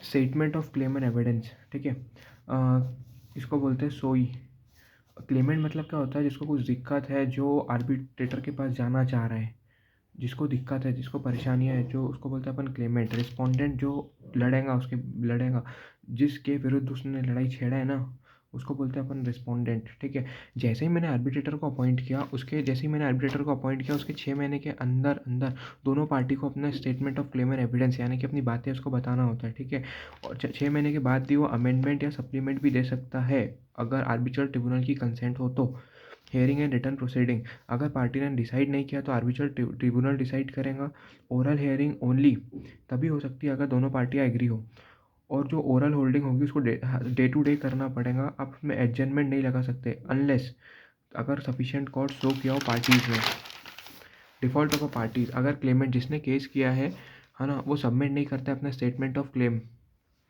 Statement of claim and evidence, ठीक है। इसको बोलते हैं सोई। क्लेमेंट मतलब क्या होता है, जिसको कुछ दिक्कत है, जो आर्बिट्रेटर के पास जाना चाह रहा है, जिसको दिक्कत है, जिसको परेशानियाँ है, जो उसको बोलते हैं अपन क्लेमेंट। रिस्पोंडेंट जो लड़ेगा, जिसके विरुद्ध उसने लड़ाई छेड़ा है ना, उसको बोलते हैं अपन रिस्पोंडेंट, ठीक है। जैसे ही मैंने आर्बिट्रेटर को अपॉइंट किया उसके 6 महीने के अंदर अंदर दोनों पार्टी को अपना statement of claim and evidence यानी कि अपनी बातें उसको बताना होता है, ठीक है। और 6 महीने के बाद भी वो अमेंडमेंट या सप्लीमेंट भी दे सकता है, अगर आर्बिट्रल ट्रिब्यूनल की कंसेंट हो तो। हेयरिंग एंड रिटर्न प्रोसीडिंग, अगर पार्टी ने डिसाइड नहीं किया तो आर्बिट्रल ट्रिब्यूनल डिसाइड करेगा। ओरल हेयरिंग ओनली तभी हो सकती है अगर दोनों पार्टियां एग्री हो, और जो ओरल होल्डिंग होगी उसको डे टू डे करना पड़ेगा। आप उसमें एडजमेंट नहीं लगा सकते अनलेस अगर सफिशिएंट कॉज शो किया हो पार्टीज ने। डिफॉल्ट ऑफ अ पार्टीज, अगर क्लेमेंट जिसने केस किया है ना, वो सबमिट नहीं करता है अपना statement of claim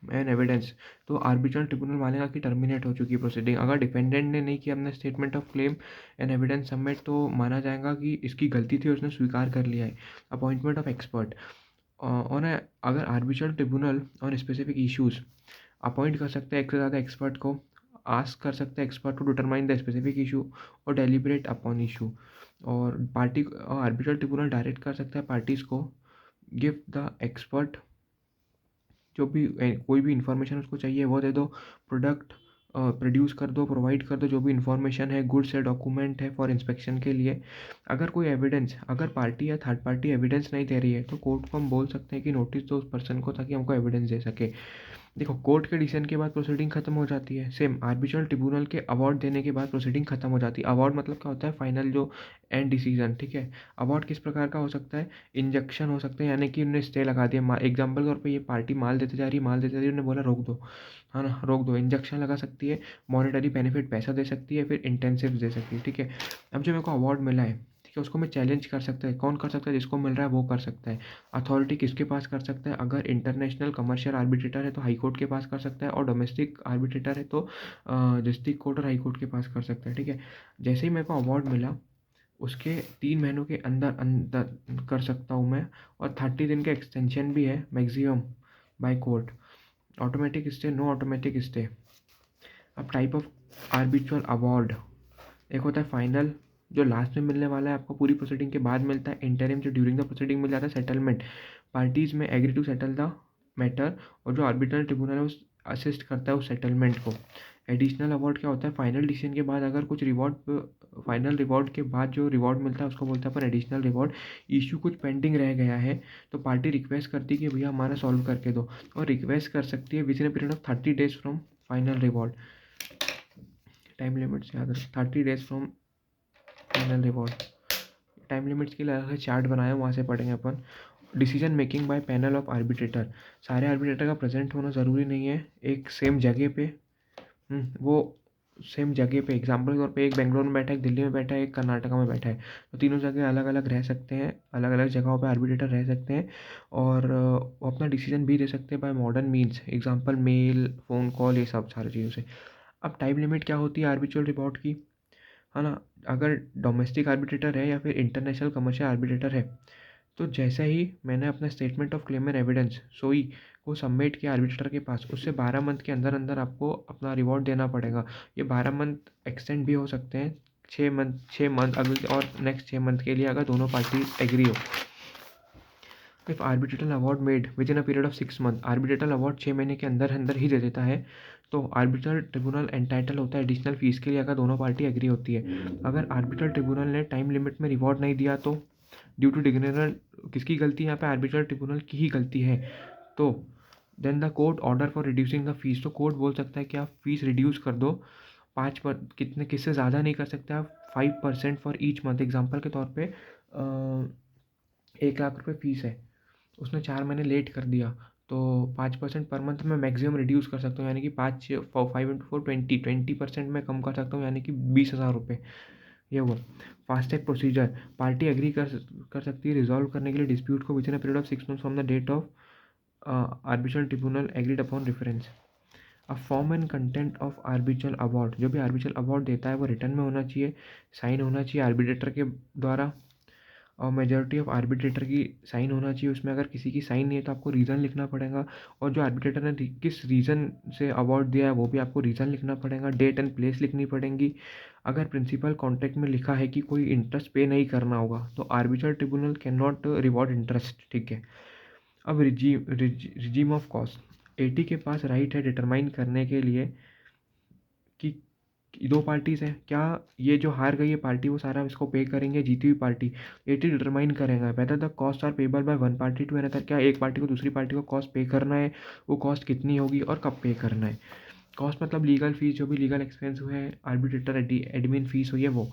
and evidence, तो आर्बिट्रल ट्रिब्यूनल मानेगा कि टर्मिनेट हो चुकी है प्रोसीडिंग। अगर डिफेंडेंट ने नहीं किया अपना statement of claim and evidence submit, तो माना जाएगा कि इसकी गलती थी, उसने स्वीकार कर लिया है। अपॉइंटमेंट ऑफ एक्सपर्ट ऑन अगर arbitral tribunal on specific issues appoint कर सकते हैं एक से ज़्यादा एक्सपर्ट को, आस्क कर सकते हैं expert to determine the specific issue और डेलिब्रेट अपॉन इशू। और पार्टी आर्बिट्रल ट्रिब्यूनल डायरेक्ट कर सकता है पार्टीज़ को गिव द एक्सपर्ट जो भी कोई भी इन्फॉर्मेशन उसको चाहिए वो दे दो, प्रोडक्ट प्रोड्यूस कर दो, प्रोवाइड कर दो, जो भी इन्फॉर्मेशन है, गुड्स है, डॉक्यूमेंट है फॉर इंस्पेक्शन के लिए। अगर कोई एविडेंस, अगर पार्टी या थर्ड पार्टी एविडेंस नहीं दे रही है तो कोर्ट को हम बोल सकते हैं कि नोटिस दो उस पर्सन को ताकि हमको एविडेंस दे सके। देखो, कोर्ट के डिसीजन के बाद प्रोसीडिंग खत्म हो जाती है। सेम आर्बिट्रल ट्रिब्यूनल के अवार्ड देने के बाद प्रोसीडिंग खत्म हो जाती है। अवार्ड मतलब क्या होता है, फाइनल जो एंड डिसीजन, ठीक है। अवार्ड किस प्रकार का हो सकता है, इंजक्शन हो सकते हैं, यानी कि उन्होंने स्टे लगा दिया। एग्जाम्पल के तौर पे ये पार्टी माल देते जा रही है, उन्होंने बोला रोक दो, है ना, रोक दो। इंजक्शन लगा सकती है, मॉनेटरी बेनिफिट पैसा दे सकती है, फिर इंटेंसिव दे सकती है, ठीक है। अब जो मेरे को अवार्ड मिला है, ठीक है, उसको मैं चैलेंज कर सकता है। कौन कर सकता है, जिसको मिल रहा है वो कर सकता है। अथॉरिटी किसके पास कर सकता है, अगर इंटरनेशनल कमर्शियल आर्बिट्रेटर है तो हाई कोर्ट के पास कर सकता है, और डोमेस्टिक आर्बिट्रेटर है तो डिस्ट्रिक्ट कोर्ट और हाई कोर्ट के पास कर सकता है, ठीक है। जैसे ही मेरे को अवार्ड मिला उसके 3 महीनों के अंदर अंदर कर सकता हूँ मैं, और 30 दिन का एक्सटेंशन भी है maximum by court. Automatic stay, no automatic stay. अब टाइप ऑफ आर्बिट्रल अवार्ड, एक होता है फाइनल जो लास्ट में मिलने वाला है, आपको पूरी प्रोसीडिंग के बाद मिलता है। इंटरिम जो ड्यूरिंग द प्रोसीडिंग मिल जाता है। सेटलमेंट, पार्टीज में agree to settle the matter, और जो आर्बिट्रल ट्रिब्यूनल है उस असिस्ट करता है उस सेटलमेंट को। एडिशनल अवार्ड क्या होता है, फाइनल डिसीजन के बाद अगर कुछ रिवॉर्ड, फाइनल रिवॉर्ड के बाद जो रिवॉर्ड मिलता है उसको बोलते हैं अपन एडिशनल रिवॉर्ड। इशू कुछ पेंडिंग रह गया है तो पार्टी रिक्वेस्ट करती है कि भैया हमारा सॉल्व करके दो, और रिक्वेस्ट कर सकती है within a period of 30 days from final reward. Time limits याद रखो, 30 days from final reward. Time limits के लिए अलग से चार्ट बनाया, वहाँ से पढ़ेंगे अपन। Decision making by panel of arbitrator, सारे आर्बिट्रेटर का प्रेजेंट होना ज़रूरी नहीं है एक सेम जगह पे। वो सेम जगह पे, एग्जाम्पल के तौर पे एक बेंगलोर में बैठा है, एक दिल्ली में बैठा है, एक कर्नाटका में बैठा है, तो तीनों जगह अलग अलग रह सकते हैं, अलग अलग जगहों पे आर्बिट्रेटर रह सकते हैं, और वो अपना डिसीजन भी दे सकते हैं by modern means, example mail, phone call, ये सब सारी चीज़ों से। अब टाइम लिमिट क्या होती है आर्बिट्रल रिपोर्ट की, है ना। अगर डोमेस्टिक आर्बिट्रेटर है या फिर इंटरनेशनल कमर्शियल आर्बिट्रेटर है, तो जैसे ही मैंने अपना statement of claim and evidence सोई को सबमिट किया आर्बिट्रेटर के पास, उससे 12 मंथ के अंदर अंदर आपको अपना रिवॉर्ड देना पड़ेगा। ये 12 मंथ एक्सटेंड भी हो सकते हैं, 6 मंथ अगले और नेक्स्ट 6 मंथ के लिए, अगर दोनों पार्टी एग्री हो। If arbitrator award made with in a period of 6 month, arbitrator award 6 महीने के अंदर अंदर ही दे देता है, तो आर्बिट्रल ट्रिब्यूनल एंटाइटल होता है एडिशनल फीस के लिए, अगर दोनों पार्टी एग्री होती है। अगर आर्बिट्रल ट्रिब्यूनल ने टाइम लिमिट में रिवॉर्ड नहीं दिया तो ड्यू टू डिग्नर, किसकी गलती है यहाँ पे, आर्बिट्रल ट्रिब्यूनल की ही गलती है, तो then the court order for reducing the fees, तो कोर्ट बोल सकता है कि आप फीस रिड्यूस कर दो 5 किससे ज़्यादा नहीं कर सकते आप, 5% फॉर ईच मंथ। एग्जाम्पल के तौर पे 1 लाख रुपये फीस है, उसने 4 महीने लेट कर दिया, तो 5% पर मंथ में मैक्सिमम रिड्यूस कर सकता हूँ, यानी कि 5 5 × 4 20 में कम कर सकता हूँ, यानी कि 20,000 रुपये। ये हुआ फास्टैग प्रोसीजर। पार्टी एग्री कर सकती है रिजॉल्व करने के लिए डिस्प्यूट को within a period of 6 month from the date of arbitral tribunal agreed upon reference. अब form and content of arbitral award, जो भी आर्बिट्रल अवार्ड देता है वो रिटर्न में होना चाहिए, साइन होना चाहिए आर्बिट्रेटर के द्वारा। और मेजॉरिटी ऑफ आर्बिट्रेटर की साइन होना चाहिए उसमें। अगर किसी की साइन नहीं है तो आपको रीज़न लिखना पड़ेगा, और जो आर्बिट्रेटर ने किस रीज़न से अवार्ड दिया है वो भी आपको रीज़न लिखना पड़ेगा। डेट एंड प्लेस लिखनी पड़ेगी। अगर प्रिंसिपल कॉन्ट्रैक्ट में लिखा है कि कोई इंटरेस्ट पे नहीं करना होगा तो arbitral tribunal can not reward interest, ठीक है। अब रिजीम ऑफ कॉस्ट, एटी के पास राइट है डिटरमाइन करने के लिए कि दो पार्टीज़ हैं, क्या ये जो हार गई है पार्टी वो सारा इसको पे करेंगे, जीती हुई पार्टी। एटी डिटरमाइन करेगा whether the cost are payable by one party to another, क्या एक पार्टी को दूसरी पार्टी को कॉस्ट पे करना है, वो कॉस्ट कितनी होगी और कब पे करना है। कॉस्ट मतलब लीगल फीस, जो भी लीगल एक्सपेंस हुए हैं, आर्बिट्रेटर एडमिन फीस हुई है वो।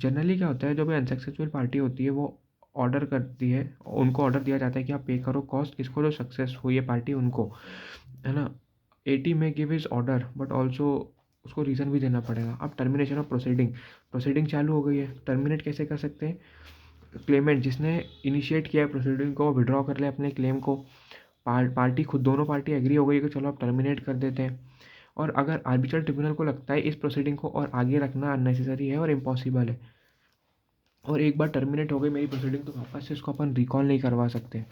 जनरली क्या होता है, जो भी अनसक्सेसफुल पार्टी होती है वो ऑर्डर करती है, उनको ऑर्डर दिया जाता है कि आप पे करो कॉस्ट, किसको, जो सक्सेस हुई है पार्टी उनको, है ना। एटी में give is order but also उसको रीज़न भी देना पड़ेगा। अब टर्मिनेशन ऑफ प्रोसीडिंग चालू हो गई है, टर्मिनेट कैसे कर सकते हैं। क्लेमेंट जिसने इनिशिएट किया है प्रोसीडिंग को विड्रॉ कर ले अपने क्लेम को, पार्टी खुद, दोनों पार्टी एग्री हो गई कि चलो आप टर्मिनेट कर देते हैं। और अगर आर्बिट्रल ट्रिब्यूनल को लगता है इस प्रोसीडिंग को और आगे रखना अननेसेसरी है और इम्पॉसिबल है, और एक बार टर्मिनेट हो गई मेरी प्रोसीडिंग तो वापस से इसको अपन रिकॉल नहीं करवा सकते।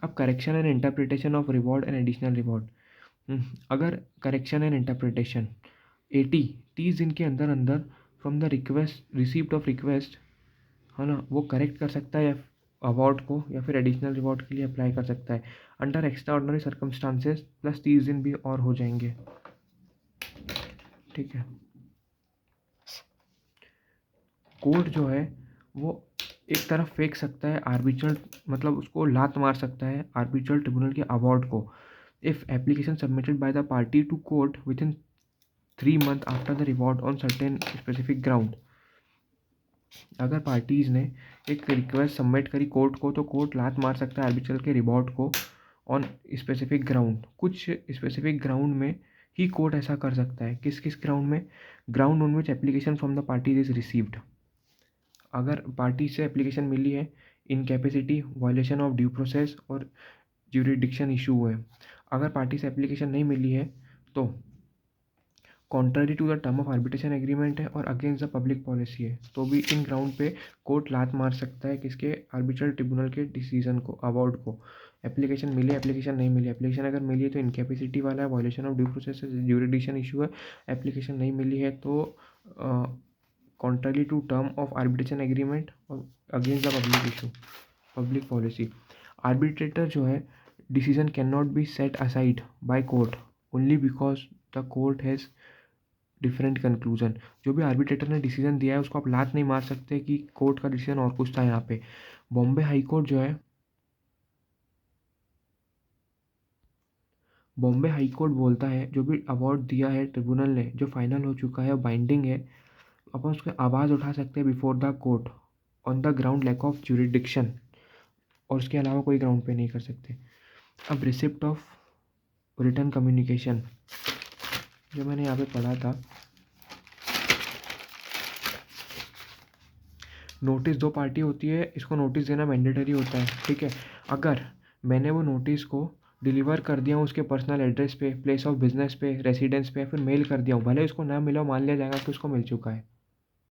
अब correction and interpretation of reward and additional reward. अगर करेक्शन एंड इंटरप्रिटेशन 80 30 दिन के अंदर अंदर from the request receipt of request, है ना, वो करेक्ट कर सकता है या अवार्ड को, या फिर एडिशनल रिवॉर्ड के लिए अप्लाई कर सकता है। Under extra ordinary circumstances plus 30 दिन भी और हो जाएंगे, ठीक है। कोर्ट जो है वो एक तरफ फेंक सकता है आर्बिट्रल, मतलब उसको लात मार सकता है आर्बिट्रल ट्रिब्यूनल के अवार्ड को, if application submitted by the party to court within 3 months after the reward on certain specific ground. अगर पार्टीज़ ने एक रिक्वेस्ट सबमिट करी कोर्ट को तो कोर्ट लात मार सकता है आर्बिट्रल के रिवॉर्ड को ऑन स्पेसिफिक ग्राउंड। कुछ स्पेसिफिक ग्राउंड में ही कोर्ट ऐसा कर सकता है। किस किस ग्राउंड में, ground on which application from the parties is received. अगर पार्टी से एप्लीकेशन मिली है, incapacity, violation of due process और ज्यूरिडिक्शन इशू हुए। अगर पार्टी से एप्लीकेशन नहीं मिली है तो contrary to the term of arbitration agreement है और अगेंस्ट द पब्लिक पॉलिसी है, तो भी इन ग्राउंड पे कोर्ट लात मार सकता है किसके, आर्बिट्रल ट्रिब्यूनल के डिसीजन को, अवार्ड को। एप्लीकेशन मिली, एप्लीकेशन नहीं मिली, एप्लीकेशन अगर मिली है तो इनकैपेसिटी वाला है, वायलेशन ऑफ ड्यू प्रोसेस है, ज्यूरिडिक्शन इशू है। एप्लीकेशन नहीं मिली है तो contrary to term of arbitration agreement और against the public issue, public policy. Arbitrator जो है decision can not be set aside by court only because the court has different conclusion. जो भी आर्बिट्रेटर ने डिसीजन दिया है उसको आप लात नहीं मार सकते कि कोर्ट का डिसीजन और कुछ था यहाँ पे। बॉम्बे हाई कोर्ट जो है, बॉम्बे हाई कोर्ट बोलता है जो भी अवार्ड दिया है ट्रिब्यूनल ने, जो फाइनल हो चुका है, बाइंडिंग है, अपन उसकी आवाज़ उठा सकते हैं before the court on the ground lack of jurisdiction, और उसके अलावा कोई ग्राउंड पे नहीं कर सकते। अब रिसिप्ट ऑफ रिटर्न कम्युनिकेशन जो मैंने यहाँ पे पढ़ा था, नोटिस दो पार्टी होती है, इसको नोटिस देना मैंडेटरी होता है, ठीक है। अगर मैंने वो नोटिस को डिलीवर कर दिया हूँ उसके पर्सनल एड्रेस पे, प्लेस ऑफ बिजनेस पे, रेसिडेंस पे, फिर मेल कर दिया हूँ, भले उसको ना मिला हो, मान लिया जाएगा कि उसको मिल चुका है।